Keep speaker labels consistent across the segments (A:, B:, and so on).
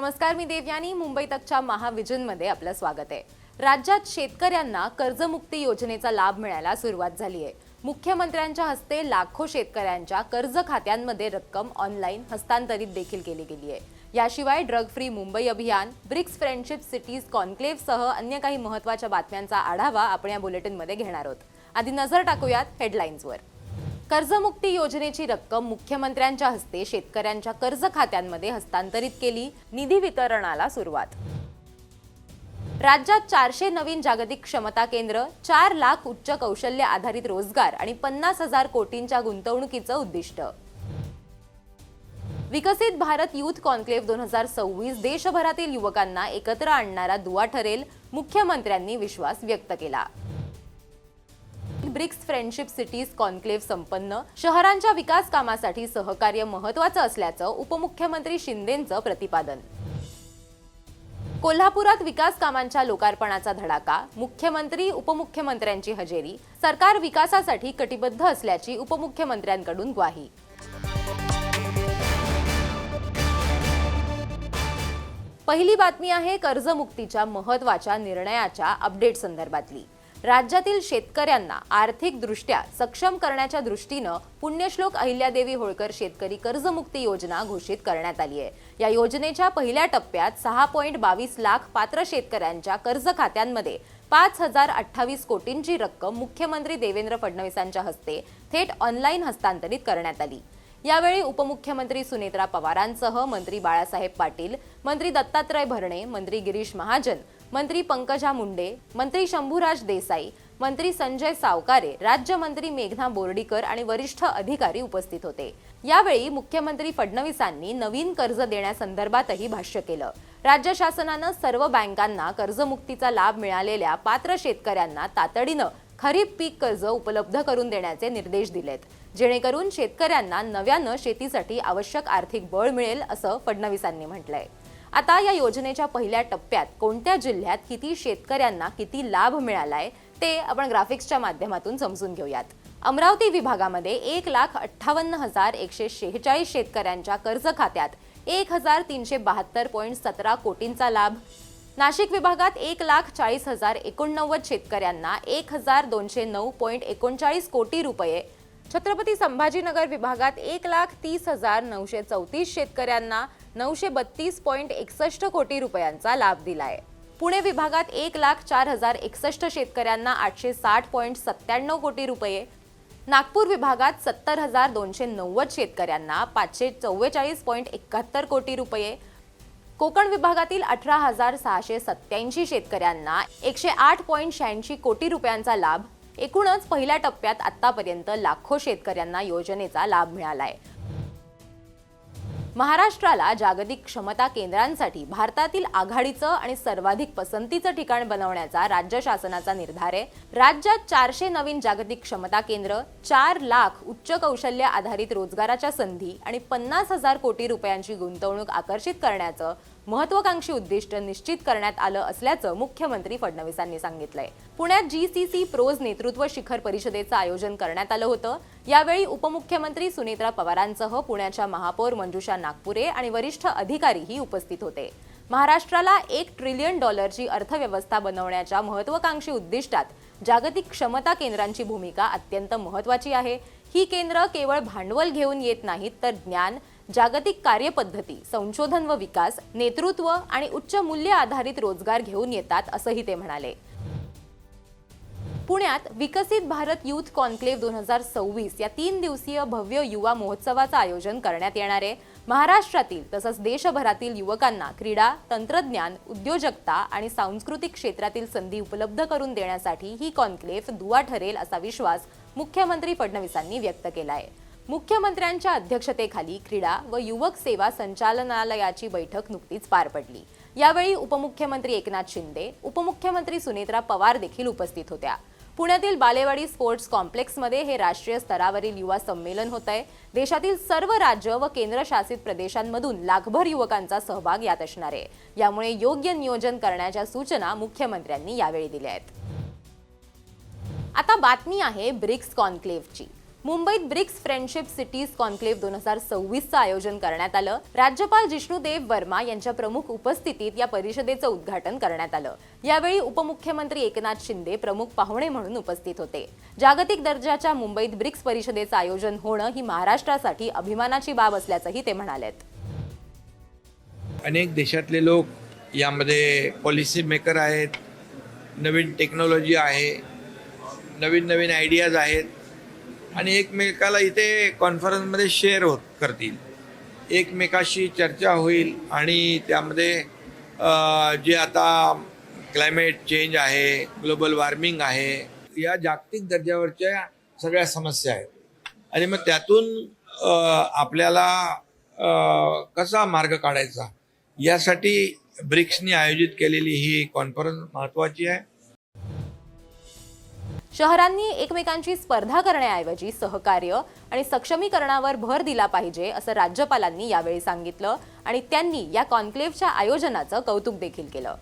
A: नमस्कार, मी देवयानी. मुंबई तकच्या महाविजनमध्ये आपलं स्वागत आहे. राज्यात शेतकऱ्यांना कर्जमुक्ती योजनेचा लाभ मिळायला सुरुवात झाली आहे. मुख्यमंत्र्यांच्या हस्ते लाखो शेतकऱ्यांच्या कर्ज खात्यांमध्ये रक्कम ऑनलाईन हस्तांतरित देखील केली गेली आहे. याशिवाय ड्रग फ्री मुंबई अभियान, ब्रिक्स फ्रेंडशिप सिटीज कॉन्क्लेव्ह सह अन्य काही महत्त्वाच्या बातम्यांचा आढावा आपण या बुलेटिनमध्ये घेणार आहोत. आधी नजर टाकूयात हेडलाईन्सवर. कर्जमुक्ती योजनेची रक्कम मुख्यमंत्र्यांच्या हस्ते शेतकऱ्यांच्या कर्ज खात्यांमध्ये हस्तांतरित केली. निधी वितरणाला सुरुवात. राज्यात 400 नवीन जागतिक क्षमता केंद्र, 4 लाख उच्च कौशल्य आधारित रोजगार आणि 50,000 कोटींच्या गुंतवणुकीचं उद्दिष्ट. विकसित भारत युथ कॉन्क्लेव्ह 2026 देशभरातील युवकांना एकत्र आणणारा दुवा ठरेल, मुख्यमंत्र्यांनी विश्वास व्यक्त केला. ब्रिक्स फ्रेंडशिप सिटीज कॉन्क्लेव्ह संपन्न, शहरांच्या विकास कामासाठी सहकार्य महत्त्वाचं असल्याचं उपमुख्यमंत्री शिंदेंचं प्रतिपादन. कोल्हापुरात विकास कामांच्या लोकार्पणाचा धडाका, मुख्यमंत्री उपमुख्यमंत्र्यांची हजेरी. सरकार विकासासाठी कटिबद्ध असल्याची उपमुख्यमंत्र्यांकडून ग्वाही. पहिली बातमी आहे कर्जमुक्तीच्या महत्त्वाच्या निर्णयाच्या अपडेट संदर्भातली. राज्यातील शेतकऱ्यांना आर्थिकदृष्ट्या सक्षम करण्याच्या दृष्टीनं पुण्यश्लोक अहिल्यादेवी होळकर शेतकरी कर्जमुक्ती योजना घोषित करण्यात आली आहे. या योजनेच्या पहिल्या टप्प्यात 6.22 लाख पात्र शेतकऱ्यांच्या कर्ज खात्यांमध्ये 5,028 कोटींची रक्कम मुख्यमंत्री देवेंद्र फडणवीसांच्या हस्ते थेट ऑनलाईन हस्तांतरित करण्यात आली. यावेळी उपमुख्यमंत्री सुनेत्रा पवारांसह मंत्री बाळासाहेब पाटील, मंत्री दत्तात्रय भरणे, मंत्री गिरीश महाजन, मंत्री पंकजा मुंडे, मंत्री शंभूराज देसाई, मंत्री संजय सावकारे, राज्यमंत्री मेघना बोर्डीकर आणि वरिष्ठ अधिकारी उपस्थित होते. यावेळी मुख्यमंत्री फडणवीसांनी नवीन कर्ज देण्यासंदर्भातही भाष्य केलं. राज्य शासनानं सर्व बँकांना कर्जमुक्तीचा लाभ मिळालेल्या पात्र शेतकऱ्यांना तातडीनं खरीप पीक कर्ज उपलब्ध करून देण्याचे निर्देश दिलेत, जेणेकरून शेतकऱ्यांना नव्यानं शेतीसाठी आवश्यक आर्थिक बळ मिळेल, असं फडणवीसांनी म्हटलंय. आता या योजनेच्या पहिल्या टप्प्यात कोणत्या जिल्ह्यात किती शेतकऱ्यांना किती लाभ मिळालाय ते आपण ग्राफिक्सच्या माध्यमातून समजून घेऊयात. अमरावती विभागामध्ये 1,58,146 शेतकऱ्यांच्या कर्ज खात्यात 1,372.17 कोटींचा लाभ. नाशिक विभागात 1,40,089 शेतकऱ्यांना 1,209.39 कोटी रुपये. छत्रपती संभाजीनगर विभागात 1,30,934 शेतकऱ्यांना 932.61 कोटी रुपयांचा लाभ दिलाय. पुणे विभागात 1,04,061 शेतकऱ्यांना 860.97 कोटी रुपये. नागपूर विभागात 70,290 शेतकऱ्यांना 544.71 कोटी रुपये. कोकण विभागातील 18,687 शेतकऱ्यांना 108.86 कोटी रुपयांचा लाभ. एकूणच पहिल्या टप्प्यात आतापर्यंत लाखो शेतकऱ्यांना योजनेचा लाभ मिळालाय. महाराष्ट्राला जागतिक क्षमता केंद्रांसाठी भारतातील आघाडीचं आणि सर्वाधिक पसंतीचं ठिकाण बनवण्याचा राज्य शासनाचा निर्धार आहे. राज्यात 400 नवीन जागतिक क्षमता केंद्र, 4 लाख उच्च कौशल्य आधारित रोजगाराच्या संधी आणि 50,000 कोटी रुपयांची गुंतवणूक आकर्षित करण्याचं महत्त्वाकांक्षी उद्दिष्ट निश्चित करण्यात आलं असल्याचं मुख्यमंत्री फडणवीसांनी सांगितलंय. पुण्यात GCC प्रोज नेतृत्व शिखर परिषदेचं आयोजन करण्यात आलं होतं. यावेळी उपमुख्यमंत्री सुनेत्रा पवारांसह पुण्याच्या महापौर मंजुषा नागपुरे आणि वरिष्ठ अधिकारीही उपस्थित होते. महाराष्ट्राला $1 ट्रिलियन अर्थव्यवस्था बनवण्याच्या महत्त्वाकांक्षी उद्दिष्टात जागतिक क्षमता केंद्रांची भूमिका अत्यंत महत्त्वाची आहे. ही केंद्र केवळ भांडवल घेऊन येत नाहीत, तर ज्ञान, जागतिक कार्यपद्धती, संशोधन व विकास, नेतृत्व आणि उच्च मूल्य आधारित रोजगार घेऊन येतात, असंही ते म्हणाले. पुण्यात विकसित भारत युथ कॉन्क्लेव्ह 2026 या 3 दिवसीय भव्य युवा महोत्सवाचं आयोजन करण्यात येणार आहे. महाराष्ट्रातील तसंच देशभरातील युवकांना क्रीडा, तंत्रज्ञान, उद्योजकता आणि सांस्कृतिक क्षेत्रातील संधी उपलब्ध करून देण्यासाठी ही कॉन्क्लेव्ह दुवा ठरेल, असा विश्वास मुख्यमंत्री फडणवीसांनी व्यक्त केलाय. मुख्यमंत्र्यांच्या अध्यक्षतेखाली क्रीडा व युवक सेवा संचालनालयाची बैठक नुकतीच पार पडली. यावेळी उपमुख्यमंत्री एकनाथ शिंदे, उपमुख्यमंत्री सुनेत्रा पवार देखील उपस्थित होत्या. पुण्यातील बालेवाडी स्पोर्ट्स कॉम्प्लेक्समध्ये हे राष्ट्रीय स्तरावरील युवा संमेलन होत आहे. देशातील सर्व राज्य व केंद्रशासित प्रदेशांमधून लाखभर युवकांचा सहभाग यात असणार आहे. यामुळे योग्य नियोजन करण्याच्या सूचना मुख्यमंत्र्यांनी यावेळी दिल्या आहेत. आता बातमी आहे ब्रिक्स कॉन्क्लेव्हची. मुंबईत ब्रिक्स फ्रेंडशिप सिटीज कॉन्क्लेव्ह 2026चं आयोजन करण्यात आलं। राज्यपाल जिष्णुदेव वर्मा यांच्या प्रमुख उपस्थितीत या परिषदेचं उद्घाटन करण्यात आलं। यावेळी उपमुख्यमंत्री एकनाथ शिंदे प्रमुख पाहुणे म्हणून उपस्थित होते। जागतिक दर्जाच्या मुंबईत ब्रिक्स परिषदेचं आयोजन होणं ही महाराष्ट्रासाठी अभिमानाची बाब असल्याचंही ते म्हणालेत।
B: अनेक देशातले लोक यामध्ये पॉलिसी मेकर आहेत, नवीन टेक्नॉलॉजी आहे, नवीन नवीन आयडियाज आहेत आणि एकमेकाला इथे कॉन्फरन्समध्ये शेअर करतील, एकमेकाशी चर्चा होईल आणि त्यामध्ये जे आता क्लायमेट चेंज आहे, ग्लोबल वॉर्मिंग आहे, या जागतिक दर्जावरच्या सगळ्या समस्या आहेत आणि मग त्यातून आपल्याला कसा मार्ग काढायचा यासाठी ब्रिक्सनी आयोजित केलेली ही कॉन्फरन्स महत्त्वाची आहे।
A: शहरांनी एकमेकांची स्पर्धा करण्याऐवजी सहकार्य आणि सक्षमीकरणावर भर दिला पाहिजे असं राज्यपालांनी यावेळी सांगितलं आणि त्यांनी या कॉन्क्लेव्हच्या आयोजनाचं कौतुक देखील केलं।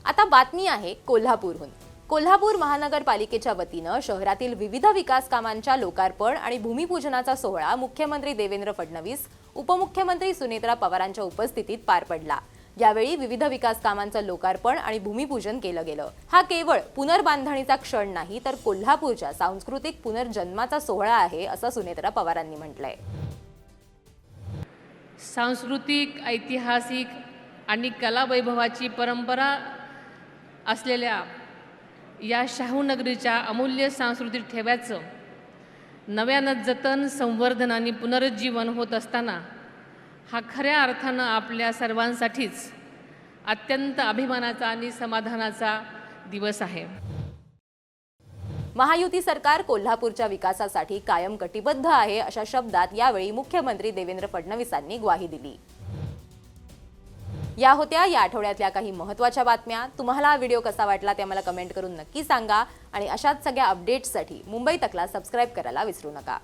A: आता बातमी आहे कोल्हापूरहून। कोल्हापूर महानगरपालिकेच्या वतीनं शहरातील विविध विकास कामांच्या लोकार्पण आणि भूमिपूजनाचा सोहळा मुख्यमंत्री देवेंद्र फडणवीस, उपमुख्यमंत्री सुनेत्रा पवारांच्या उपस्थितीत पार पडला। यावेळी विविध विकास कामांचं लोकार्पण आणि भूमिपूजन केलं गेलं। हा केवळ पुनर्बांधणीचा क्षण नाही तर कोल्हापूरच्या सांस्कृतिक पुनर्जन्माचा सोहळा आहे असं सुनेत्रा पवारांनी म्हटलंय।
C: सांस्कृतिक, ऐतिहासिक आणि कला वैभवाची परंपरा असलेल्या या शाहूनगरीच्या अमूल्य सांस्कृतिक ठेव्याचं नव्यानं जतन, संवर्धन आणि पुनरुज्जीवन होत असताना हा खऱ्या अर्थानं आपल्या सर्वांसाठीच अत्यंत अभिमानाचा आणि समाधानाचा दिवस आहे।
A: महायुती सरकार कोल्हापूरच्या विकासासाठी कायम कटिबद्ध आहे अशा शब्दात यावेळी मुख्यमंत्री देवेंद्र फडणवीसांनी ग्वाही दिली। या होत्या या आठवड्यातल्या काही महत्त्वाच्या बातम्या। तुम्हाला हा व्हिडिओ कसा वाटला ते मला कमेंट करून नक्की सांगा आणि अशाच सगळ्या अपडेट्ससाठी मुंबई तकला सबस्क्राइब करायला विसरू नका।